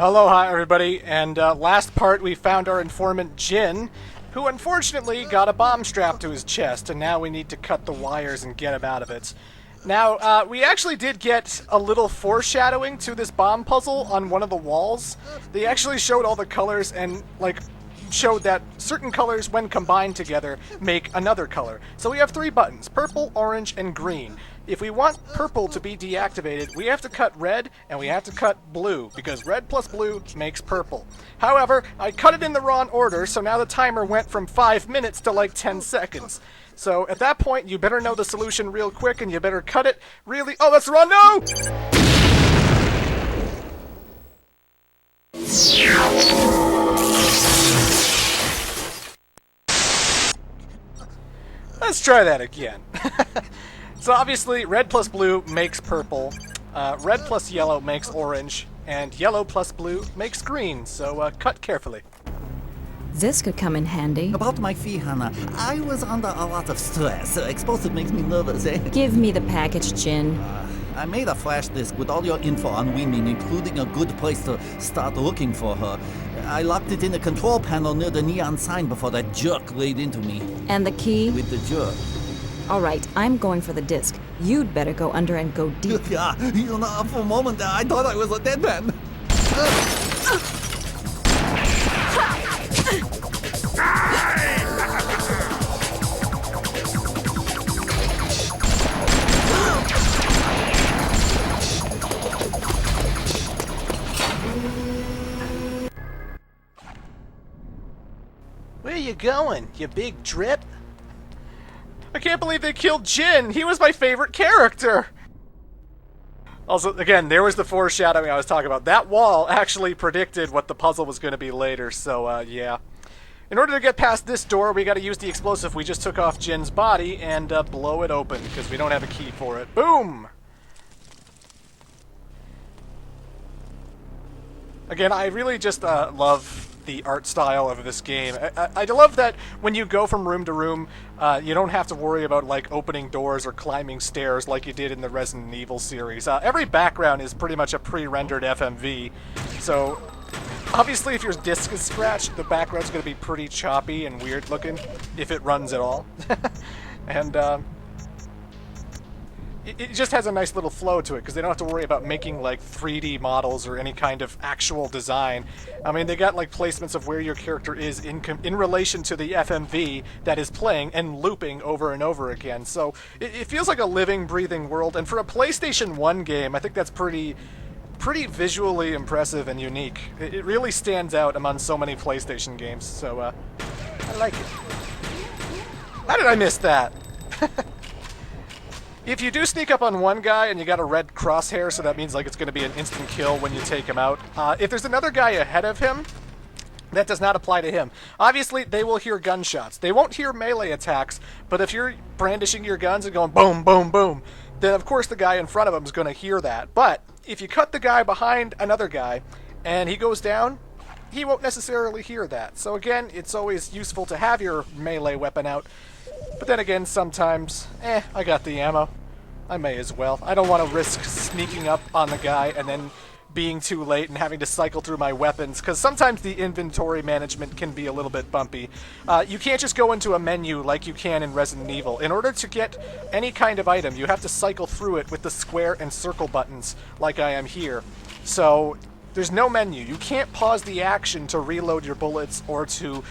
Aloha, everybody, and last part we found our informant Jin, who unfortunately got a bomb strapped to his chest, and now we need to cut the wires and get him out of it. Now, we actually did get a little foreshadowing to this bomb puzzle on one of the walls. They actually showed all the colors and, showed that certain colors, when combined together, make another color. So we have 3 buttons: purple, orange, and green. If we want purple to be deactivated, we have to cut red and we have to cut blue, because red plus blue makes purple. However, I cut it in the wrong order, so now the timer went from 5 minutes to like 10 seconds. So at that point, you better know the solution real quick and you better cut it really— oh, that's wrong, no! Let's try that again. So obviously, red plus blue makes purple, red plus yellow makes orange, and yellow plus blue makes green, so cut carefully. This could come in handy. About my fee, Hannah, I was under a lot of stress. Explosive makes me nervous, eh? Give me the package, Jin. I made a flash disk with all your info on Weemin, including a good place to start looking for her. I locked it in the control panel near the neon sign before that jerk laid into me. And the key? With the jerk. All right, I'm going for the disc. You'd better go under and go deep. Yeah, you know, for a moment I thought I was a dead man. Where you going, you big drip? I can't believe they killed Jin! He was my favorite character! Also, again, there was the foreshadowing I was talking about. That wall actually predicted what the puzzle was going to be later, so, yeah. In order to get past this door, we gotta use the explosive we just took off Jin's body and blow it open, because we don't have a key for it. Boom! Again, I really just love the art style of this game. I love that when you go from room to room, you don't have to worry about like opening doors or climbing stairs like you did in the Resident Evil series. Every background is pretty much a pre-rendered FMV, so obviously if your disc is scratched, the background's going to be pretty choppy and weird looking, if it runs at all. And it just has a nice little flow to it, because they don't have to worry about making like 3D models or any kind of actual design. I mean, they got like placements of where your character is in relation to the FMV that is playing and looping over and over again. So it feels like a living, breathing world, and for a PlayStation 1 game, I think that's pretty visually impressive and unique. It really stands out among so many PlayStation games, so I like it. How did I miss that? If you do sneak up on one guy and you got a red crosshair, so that means like it's going to be an instant kill when you take him out. If there's another guy ahead of him, that does not apply to him. Obviously, they will hear gunshots. They won't hear melee attacks, but if you're brandishing your guns and going boom, boom, boom, then of course the guy in front of him is going to hear that. But if you cut the guy behind another guy and he goes down, he won't necessarily hear that. So again, it's always useful to have your melee weapon out. But then again, sometimes, I got the ammo. I may as well. I don't want to risk sneaking up on the guy and then being too late and having to cycle through my weapons, because sometimes the inventory management can be a little bit bumpy. You can't just go into a menu like you can in Resident Evil. In order to get any kind of item, you have to cycle through it with the square and circle buttons, like I am here. So there's no menu. You can't pause the action to reload your bullets or to,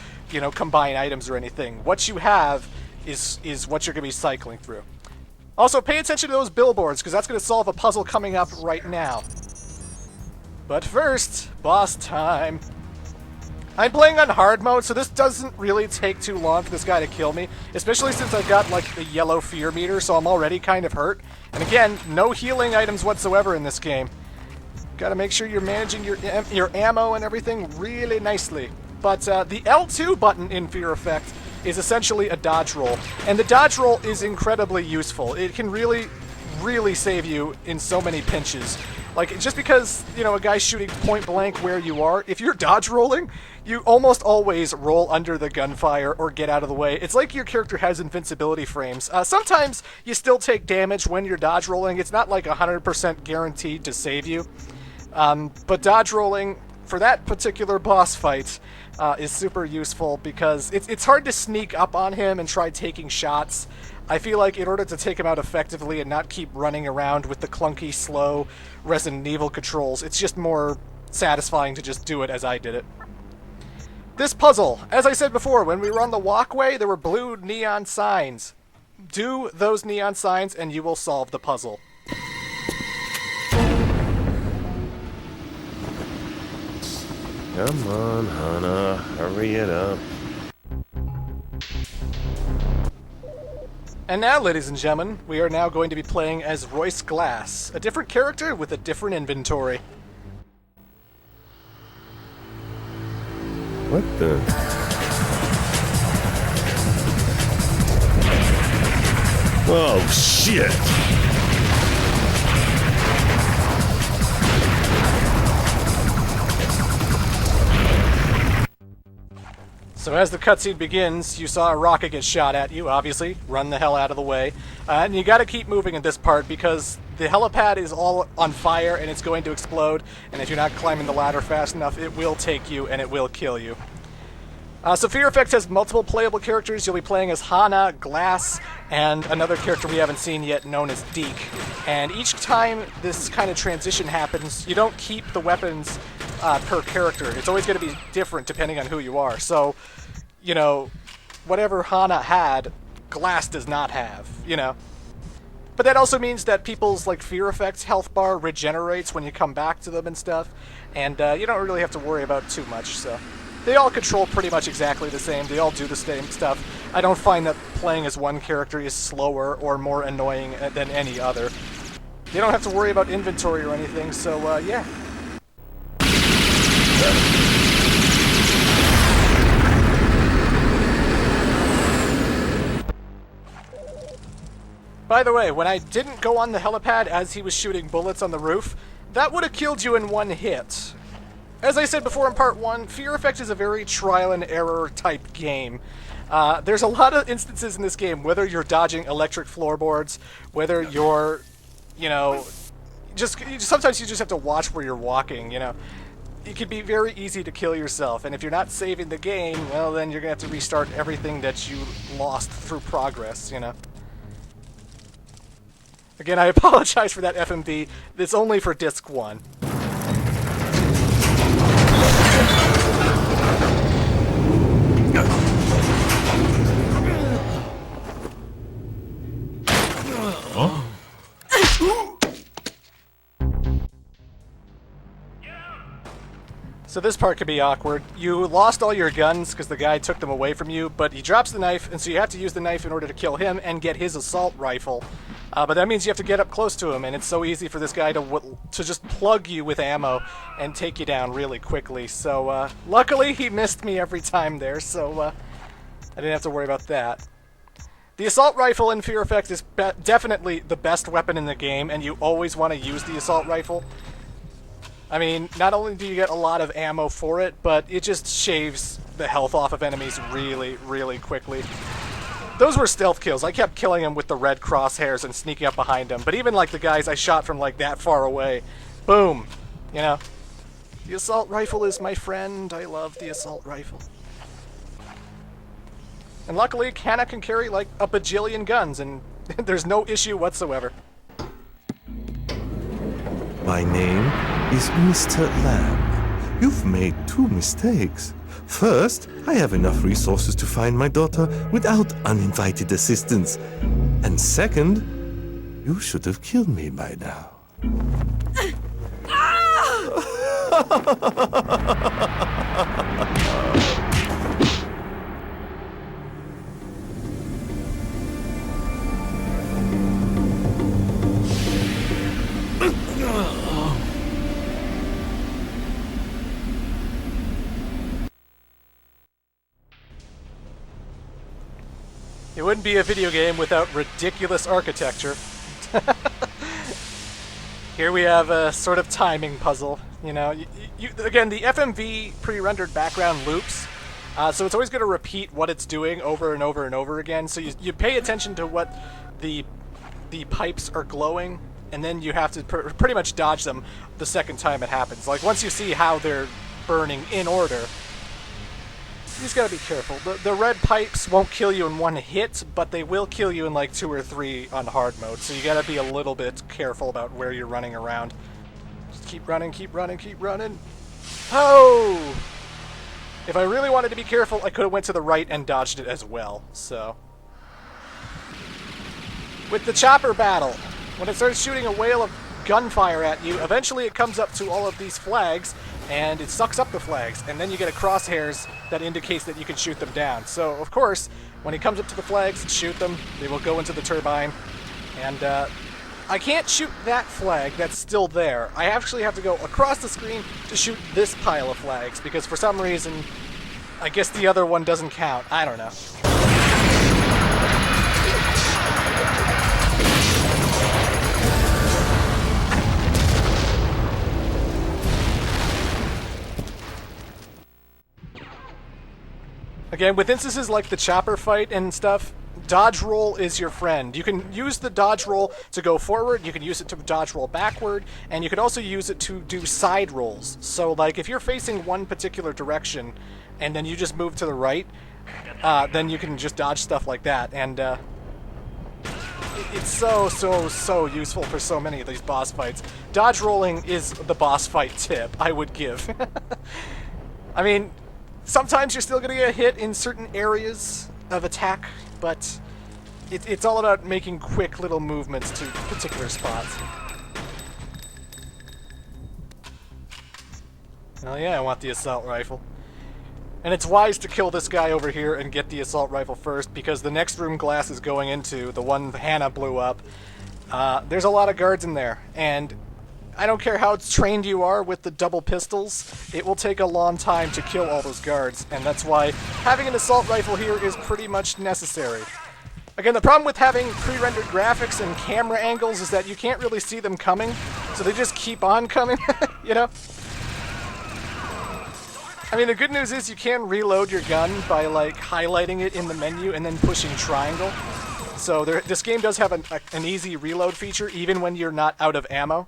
combine items or anything. What you have is what you're going to be cycling through. Also, pay attention to those billboards, because that's going to solve a puzzle coming up right now. But first, boss time. I'm playing on hard mode, so this doesn't really take too long for this guy to kill me, especially since I've got, like, the yellow fear meter, so I'm already kind of hurt. And again, no healing items whatsoever in this game. Gotta make sure you're managing your ammo and everything really nicely. But the L2 button in Fear Effect is essentially a dodge roll, and the dodge roll is incredibly useful. It can really, really save you in so many pinches. Like, just because, a guy's shooting point blank where you are, if you're dodge rolling, you almost always roll under the gunfire or get out of the way. It's like your character has invincibility frames. Sometimes you still take damage when you're dodge rolling. It's not like 100% guaranteed to save you. But dodge rolling for that particular boss fight is super useful because it's hard to sneak up on him and try taking shots. I feel like in order to take him out effectively and not keep running around with the clunky, slow Resident Evil controls, it's just more satisfying to just do it as I did it. This puzzle, as I said before, when we were on the walkway, there were blue neon signs. Do those neon signs and you will solve the puzzle. Come on, Hana, hurry it up. And now, ladies and gentlemen, we are now going to be playing as Royce Glass, a different character with a different inventory. What the? Oh, shit! So as the cutscene begins, you saw a rocket get shot at you, obviously. Run the hell out of the way. And you gotta keep moving in this part because the helipad is all on fire and it's going to explode. And if you're not climbing the ladder fast enough, it will take you and it will kill you. So Fear Effects has multiple playable characters. You'll be playing as Hana, Glass, and another character we haven't seen yet known as Deke. And each time this kind of transition happens, you don't keep the weapons per character. It's always going to be different depending on who you are. So, you know, whatever Hana had, Glass does not have, you know. But that also means that people's, like, Fear Effects health bar regenerates when you come back to them and stuff. And you don't really have to worry about too much, so... They all control pretty much exactly the same. They all do the same stuff. I don't find that playing as one character is slower or more annoying than any other. You don't have to worry about inventory or anything, so, yeah. By the way, when I didn't go on the helipad as he was shooting bullets on the roof, that would have killed you in one hit. As I said before in part 1, Fear Effect is a very trial and error type game. There's a lot of instances in this game, whether you're dodging electric floorboards, whether you're, you know, sometimes you just have to watch where you're walking, you know. It can be very easy to kill yourself, and if you're not saving the game, well, then you're going to have to restart everything that you lost through progress, you know. Again, I apologize for that FMV. It's only for Disc 1. So this part could be awkward. You lost all your guns because the guy took them away from you, but he drops the knife, and so you have to use the knife in order to kill him and get his assault rifle. But that means you have to get up close to him, and it's so easy for this guy to just plug you with ammo and take you down really quickly. So luckily he missed me every time there, so I didn't have to worry about that. The assault rifle in Fear Effect is definitely the best weapon in the game, and you always want to use the assault rifle. I mean, not only do you get a lot of ammo for it, but it just shaves the health off of enemies really, really quickly. Those were stealth kills. I kept killing them with the red crosshairs and sneaking up behind them, but even like the guys I shot from like that far away, boom, you know. The assault rifle is my friend. I love the assault rifle. And luckily, Hana can carry like a bajillion guns, and there's no issue whatsoever. My name is Mr. Lamb. You've made 2 mistakes. First, I have enough resources to find my daughter without uninvited assistance. And second, you should have killed me by now. It wouldn't be a video game without ridiculous architecture. Here we have a sort of timing puzzle. You know, again, the FMV pre-rendered background loops, so it's always going to repeat what it's doing over and over and over again. So you pay attention to what the pipes are glowing, and then you have to pretty much dodge them the second time it happens. Like once you see how they're burning in order. You just gotta be careful. The red pipes won't kill you in one hit, but they will kill you in like 2 or 3 on hard mode, so you gotta be a little bit careful about where you're running around. Just keep running, keep running, keep running. Oh! If I really wanted to be careful, I could have went to the right and dodged it as well, so... With the chopper battle, when it starts shooting a whale of gunfire at you, eventually it comes up to all of these flags, and it sucks up the flags, and then you get a crosshairs that indicates that you can shoot them down. So, of course, when he comes up to the flags, shoot them, they will go into the turbine, and I can't shoot that flag that's still there. I actually have to go across the screen to shoot this pile of flags, because for some reason, I guess the other one doesn't count. I don't know. Again, with instances like the chopper fight and stuff, dodge roll is your friend. You can use the dodge roll to go forward, you can use it to dodge roll backward, and you can also use it to do side rolls. So, like, if you're facing one particular direction, and then you just move to the right, then you can just dodge stuff like that, and it's so useful for so many of these boss fights. Dodge rolling is the boss fight tip I would give. I mean... Sometimes you're still going to get hit in certain areas of attack, but it's all about making quick little movements to particular spots. Oh yeah, I want the assault rifle. And it's wise to kill this guy over here and get the assault rifle first, because the next room Glass is going into, the one Hannah blew up, there's a lot of guards in there, and... I don't care how trained you are with the double pistols, it will take a long time to kill all those guards, and that's why having an assault rifle here is pretty much necessary. Again, the problem with having pre-rendered graphics and camera angles is that you can't really see them coming, so they just keep on coming, you know? I mean, the good news is you can reload your gun by, like, highlighting it in the menu and then pushing triangle. So this game does have an easy reload feature, even when you're not out of ammo.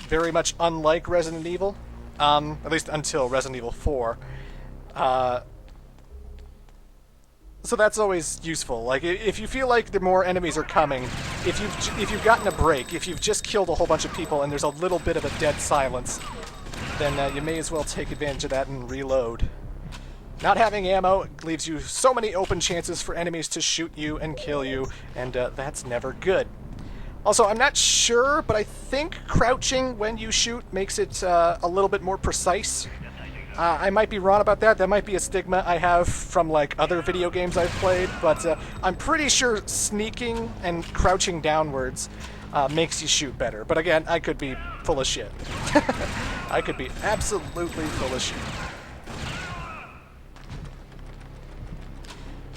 Very much unlike Resident Evil, at least until Resident Evil 4. So that's always useful. Like, if you feel like the more enemies are coming, if you've gotten a break, if you've just killed a whole bunch of people and there's a little bit of a dead silence, then you may as well take advantage of that and reload. Not having ammo leaves you so many open chances for enemies to shoot you and kill you, and that's never good. Also, I'm not sure, but I think crouching when you shoot makes it a little bit more precise. I might be wrong about that. That might be a stigma I have from, like, other video games I've played, but I'm pretty sure sneaking and crouching downwards makes you shoot better. But again, I could be full of shit. I could be absolutely full of shit.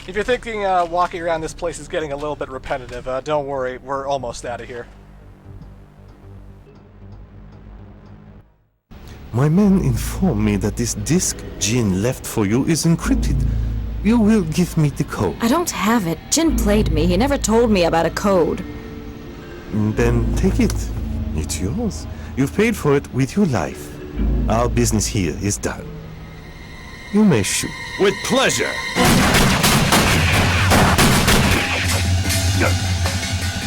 If you're thinking walking around this place is getting a little bit repetitive, don't worry, we're almost out of here. My men inform me that this disk Jin left for you is encrypted. You will give me the code. I don't have it. Jin played me. He never told me about a code. Then take it. It's yours. You've paid for it with your life. Our business here is done. You may shoot. With pleasure.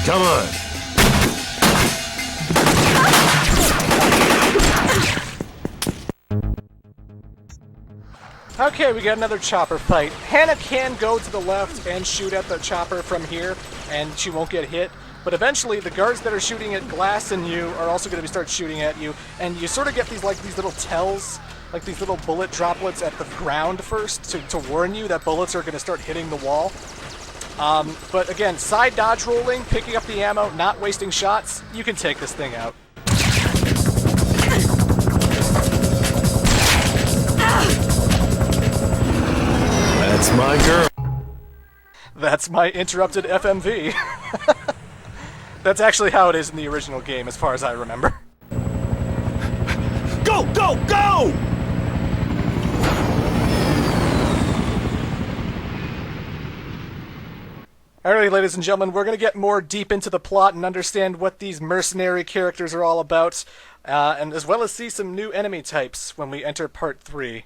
Come on. Okay, we got another chopper fight. Hannah can go to the left and shoot at the chopper from here, and she won't get hit. But eventually, the guards that are shooting at Glass and you are also going to start shooting at you, and you sort of get these little tells, like these little bullet droplets at the ground first to warn you that bullets are going to start hitting the wall. But again, side dodge rolling, picking up the ammo, not wasting shots, you can take this thing out. That's my girl. That's my interrupted FMV. That's actually how it is in the original game, as far as I remember. Go, go, go! Alright, ladies and gentlemen, we're going to get more deep into the plot and understand what these mercenary characters are all about. and as well as see some new enemy types when we enter part 3.